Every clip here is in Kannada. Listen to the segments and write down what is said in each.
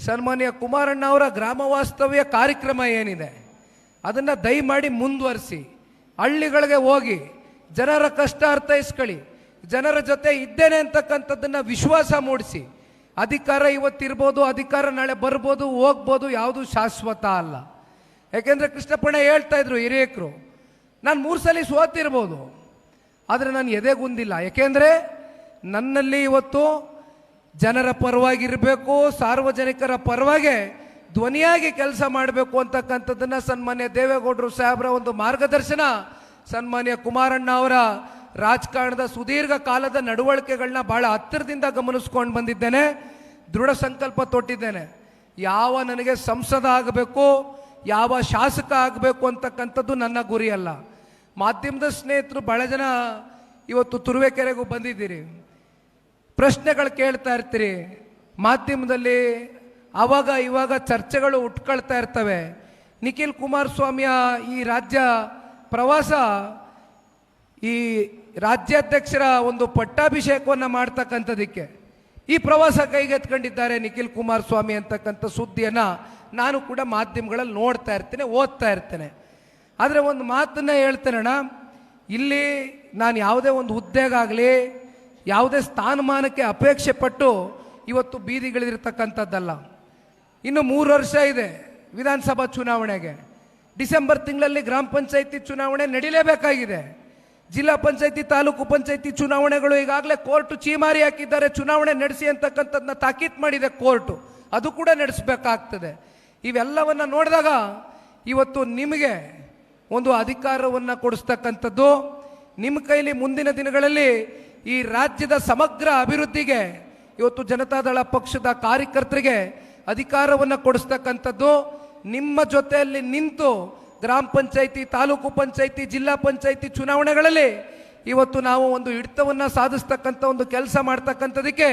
ಸನ್ಮಾನ್ಯ ಕುಮಾರಣ್ಣ ಅವರ ಗ್ರಾಮ ವಾಸ್ತವ್ಯ ಕಾರ್ಯಕ್ರಮ ಏನಿದೆ ಅದನ್ನು ದಯಮಾಡಿ ಮುಂದುವರಿಸಿ, ಹಳ್ಳಿಗಳಿಗೆ ಹೋಗಿ ಜನರ ಕಷ್ಟ ಅರ್ಥೈಸ್ಕೊಳ್ಳಿ, ಜನರ ಜೊತೆ ಇದ್ದೇನೆ ಅಂತಕ್ಕಂಥದ್ದನ್ನು ವಿಶ್ವಾಸ ಮೂಡಿಸಿ. ಅಧಿಕಾರ ಇವತ್ತಿರ್ಬೋದು, ಅಧಿಕಾರ ನಾಳೆ ಬರ್ಬೋದು, ಹೋಗ್ಬೋದು, ಯಾವುದು ಶಾಶ್ವತ ಅಲ್ಲ. ಯಾಕೆಂದರೆ ಕೃಷ್ಣಪ್ಪಣ್ಣ ಹೇಳ್ತಾ ಇದ್ರು ಹಿರಿಯಕರು, ನಾನು 3 ಸಲ ಸೋತಿರ್ಬೋದು, ಆದರೆ ನಾನು ಎದೆಗುಂದಿಲ್ಲ. ಯಾಕೆಂದರೆ ನನ್ನಲ್ಲಿ ಇವತ್ತು ಜನರ ಪರವಾಗಿರಬೇಕು, ಸಾರ್ವಜನಿಕರ ಪರವಾಗಿ ಧ್ವನಿಯಾಗಿ ಕೆಲಸ ಮಾಡಬೇಕು ಅಂತಕ್ಕಂಥದ್ದನ್ನು ಸನ್ಮಾನ್ಯ ದೇವೇಗೌಡರು ಸಾಹೇಬರ ಒಂದು ಮಾರ್ಗದರ್ಶನ, ಸನ್ಮಾನ್ಯ ಕುಮಾರಣ್ಣ ಅವರ ರಾಜಕಾರಣದ ಸುದೀರ್ಘ ಕಾಲದ ನಡವಳಿಕೆಗಳನ್ನ ಭಾಳ ಹತ್ತಿರದಿಂದ ಗಮನಿಸ್ಕೊಂಡು ಬಂದಿದ್ದೇನೆ. ದೃಢ ಸಂಕಲ್ಪ ತೊಟ್ಟಿದ್ದೇನೆ. ಯಾವ ನನಗೆ ಸಂಸದ ಆಗಬೇಕು, ಯಾವ ಶಾಸಕ ಆಗಬೇಕು ಅಂತಕ್ಕಂಥದ್ದು ನನ್ನ ಗುರಿ ಅಲ್ಲ. ಮಾಧ್ಯಮದ ಸ್ನೇಹಿತರು ಭಾಳ ಜನ ಇವತ್ತು ತುರುವೇಕೆರೆಗೂ ಬಂದಿದ್ದೀರಿ, ಪ್ರಶ್ನೆಗಳು ಕೇಳ್ತಾ ಇರ್ತೀರಿ, ಮಾಧ್ಯಮದಲ್ಲಿ ಆವಾಗ ಇವಾಗ ಚರ್ಚೆಗಳು ಉಟ್ಕೊಳ್ತಾ ಇರ್ತವೆ. ನಿಖಿಲ್ ಕುಮಾರಸ್ವಾಮಿಯ ಈ ರಾಜ್ಯ ಪ್ರವಾಸ, ಈ ರಾಜ್ಯಾಧ್ಯಕ್ಷರ ಒಂದು ಪಟ್ಟಾಭಿಷೇಕವನ್ನು ಮಾಡ್ತಕ್ಕಂಥದಕ್ಕೆ ಈ ಪ್ರವಾಸ ಕೈಗೆತ್ಕೊಂಡಿದ್ದಾರೆ ನಿಖಿಲ್ ಕುಮಾರಸ್ವಾಮಿ ಅಂತಕ್ಕಂಥ ಸುದ್ದಿಯನ್ನು ನಾನು ಕೂಡ ಮಾಧ್ಯಮಗಳಲ್ಲಿ ನೋಡ್ತಾ ಇರ್ತೇನೆ, ಓದ್ತಾ ಇರ್ತೇನೆ. ಆದರೆ ಒಂದು ಮಾತನ್ನು ಹೇಳ್ತೇನಣ್ಣ, ಇಲ್ಲಿ ನಾನು ಯಾವುದೇ ಒಂದು ಹುದ್ದೆಗಾಗಲಿ ಯಾವುದೇ ಸ್ಥಾನಮಾನಕ್ಕೆ ಅಪೇಕ್ಷೆ ಪಟ್ಟು ಇವತ್ತು ಬೀದಿಗಿಳಿದಿರ್ತಕ್ಕಂಥದ್ದಲ್ಲ. ಇನ್ನು 3 ವರ್ಷ ಇದೆ ವಿಧಾನಸಭಾ ಚುನಾವಣೆಗೆ. ಡಿಸೆಂಬರ್ ತಿಂಗಳಲ್ಲಿ ಗ್ರಾಮ ಪಂಚಾಯಿತಿ ಚುನಾವಣೆ ನಡೀಲೇಬೇಕಾಗಿದೆ. ಜಿಲ್ಲಾ ಪಂಚಾಯಿತಿ, ತಾಲೂಕು ಪಂಚಾಯಿತಿ ಚುನಾವಣೆಗಳು ಈಗಾಗಲೇ ಕೋರ್ಟ್ ಚೀಮಾರಿ ಹಾಕಿದ್ದಾರೆ. ಚುನಾವಣೆ ನಡೆಸಿ ಅಂತಕ್ಕಂಥದ್ದನ್ನ ತಾಕೀತು ಮಾಡಿದೆ ಕೋರ್ಟು, ಅದು ಕೂಡ ನಡೆಸಬೇಕಾಗ್ತದೆ. ಇವೆಲ್ಲವನ್ನು ನೋಡಿದಾಗ ಇವತ್ತು ನಿಮಗೆ ಒಂದು ಅಧಿಕಾರವನ್ನು ಕೊಡಿಸ್ತಕ್ಕಂಥದ್ದು ನಿಮ್ಮ ಕೈಲಿ ಮುಂದಿನ ದಿನಗಳಲ್ಲಿ ಈ ರಾಜ್ಯದ ಸಮಗ್ರ ಅಭಿವೃದ್ಧಿಗೆ ಇವತ್ತು ಜನತಾದಳ ಪಕ್ಷದ ಕಾರ್ಯಕರ್ತರಿಗೆ ಅಧಿಕಾರವನ್ನು ಕೊಡಿಸ್ತಕ್ಕಂಥದ್ದು, ನಿಮ್ಮ ಜೊತೆಯಲ್ಲಿ ನಿಂತು ಗ್ರಾಮ ಪಂಚಾಯಿತಿ, ತಾಲೂಕು ಪಂಚಾಯಿತಿ, ಜಿಲ್ಲಾ ಪಂಚಾಯಿತಿ ಚುನಾವಣೆಗಳಲ್ಲಿ ಇವತ್ತು ನಾವು ಒಂದು ಹಿಡಿತವನ್ನು ಸಾಧಿಸ್ತಕ್ಕಂಥ ಒಂದು ಕೆಲಸ ಮಾಡ್ತಕ್ಕಂಥದಕ್ಕೆ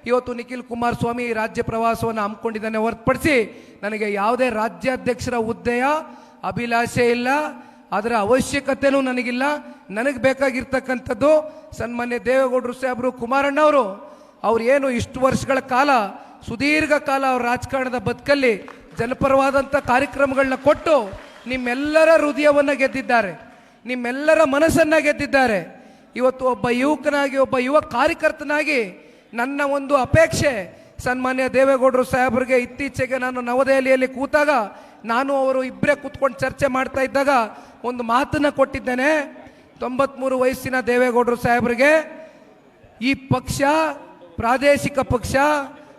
ಇವತ್ತು ನಿಖಿಲ್ ಕುಮಾರಸ್ವಾಮಿ ರಾಜ್ಯ ಪ್ರವಾಸವನ್ನು ಹಮ್ಮಿಕೊಂಡಿದ್ದಾನೆ. ಹೊರತುಪಡಿಸಿ ನನಗೆ ಯಾವುದೇ ರಾಜ್ಯಾಧ್ಯಕ್ಷರ ಹುದ್ದೆಯ ಅಭಿಲಾಷೆ ಇಲ್ಲ, ಅದರ ಅವಶ್ಯಕತೆನೂ ನನಗಿಲ್ಲ. ನನಗೆ ಬೇಕಾಗಿರ್ತಕ್ಕಂಥದ್ದು ಸನ್ಮಾನ್ಯ ದೇವೇಗೌಡರು ಸಾಹೇಬರು, ಕುಮಾರಣ್ಣವರು ಅವ್ರು ಏನು ಇಷ್ಟು ವರ್ಷಗಳ ಕಾಲ, ಸುದೀರ್ಘ ಕಾಲ ಅವ್ರ ರಾಜಕಾರಣದ ಬದುಕಲ್ಲಿ ಜನಪರವಾದಂಥ ಕಾರ್ಯಕ್ರಮಗಳನ್ನ ಕೊಟ್ಟು ನಿಮ್ಮೆಲ್ಲರ ಹೃದಯವನ್ನು ಗೆದ್ದಿದ್ದಾರೆ, ನಿಮ್ಮೆಲ್ಲರ ಮನಸ್ಸನ್ನು ಗೆದ್ದಿದ್ದಾರೆ. ಇವತ್ತು ಒಬ್ಬ ಯುವಕನಾಗಿ, ಒಬ್ಬ ಯುವ ಕಾರ್ಯಕರ್ತನಾಗಿ ನನ್ನ ಒಂದು ಅಪೇಕ್ಷೆ ಸನ್ಮಾನ್ಯ ದೇವೇಗೌಡರು ಸಾಹೇಬರಿಗೆ, ಇತ್ತೀಚೆಗೆ ನಾನು ನವದೆಹಲಿಯಲ್ಲಿ ಕೂತಾಗ ನಾನು ಅವರು ಇಬ್ಬರೇ ಕೂತ್ಕೊಂಡು ಚರ್ಚೆ ಮಾಡ್ತಾ ಇದ್ದಾಗ ಒಂದು ಮಾತನ್ನು ಕೊಟ್ಟಿದ್ದೇನೆ. 93 ವಯಸ್ಸಿನ ದೇವೇಗೌಡರು ಸಾಹೇಬರಿಗೆ ಈ ಪಕ್ಷ ಪ್ರಾದೇಶಿಕ ಪಕ್ಷ,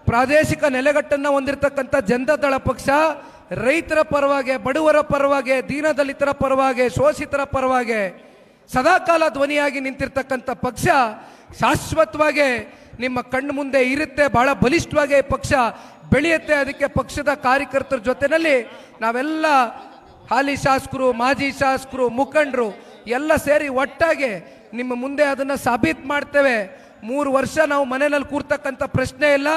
ಪ್ರಾದೇಶಿಕ ನೆಲೆಗಟ್ಟನ್ನು ಹೊಂದಿರತಕ್ಕಂಥ ಜನತಾದಳ ಪಕ್ಷ, ರೈತರ ಪರವಾಗಿ, ಬಡವರ ಪರವಾಗಿ, ದೀನದಲಿತರ ಪರವಾಗಿ, ಶೋಷಿತರ ಪರವಾಗಿ ಸದಾಕಾಲ ಧ್ವನಿಯಾಗಿ ನಿಂತಿರ್ತಕ್ಕಂಥ ಪಕ್ಷ ಶಾಶ್ವತವಾಗಿ ನಿಮ್ಮ ಕಣ್ಣು ಮುಂದೆ ಇರುತ್ತೆ. ಬಹಳ ಬಲಿಷ್ಠವಾಗಿ ಪಕ್ಷ ಬೆಳೆಯುತ್ತೆ. ಅದಕ್ಕೆ ಪಕ್ಷದ ಕಾರ್ಯಕರ್ತರ ಜೊತೆಯಲ್ಲಿ ನಾವೆಲ್ಲ ಹಾಲಿ ಶಾಸಕರು, ಮಾಜಿ ಶಾಸಕರು, ಮುಖಂಡರು ಎಲ್ಲ ಸೇರಿ ಒಟ್ಟಾಗಿ ನಿಮ್ಮ ಮುಂದೆ ಅದನ್ನು ಸಾಬೀತು ಮಾಡ್ತೇವೆ. 3 ವರ್ಷ ನಾವು ಮನೆಯಲ್ಲಿ ಕೂರ್ತಕ್ಕಂಥ ಪ್ರಶ್ನೆ ಇಲ್ಲ.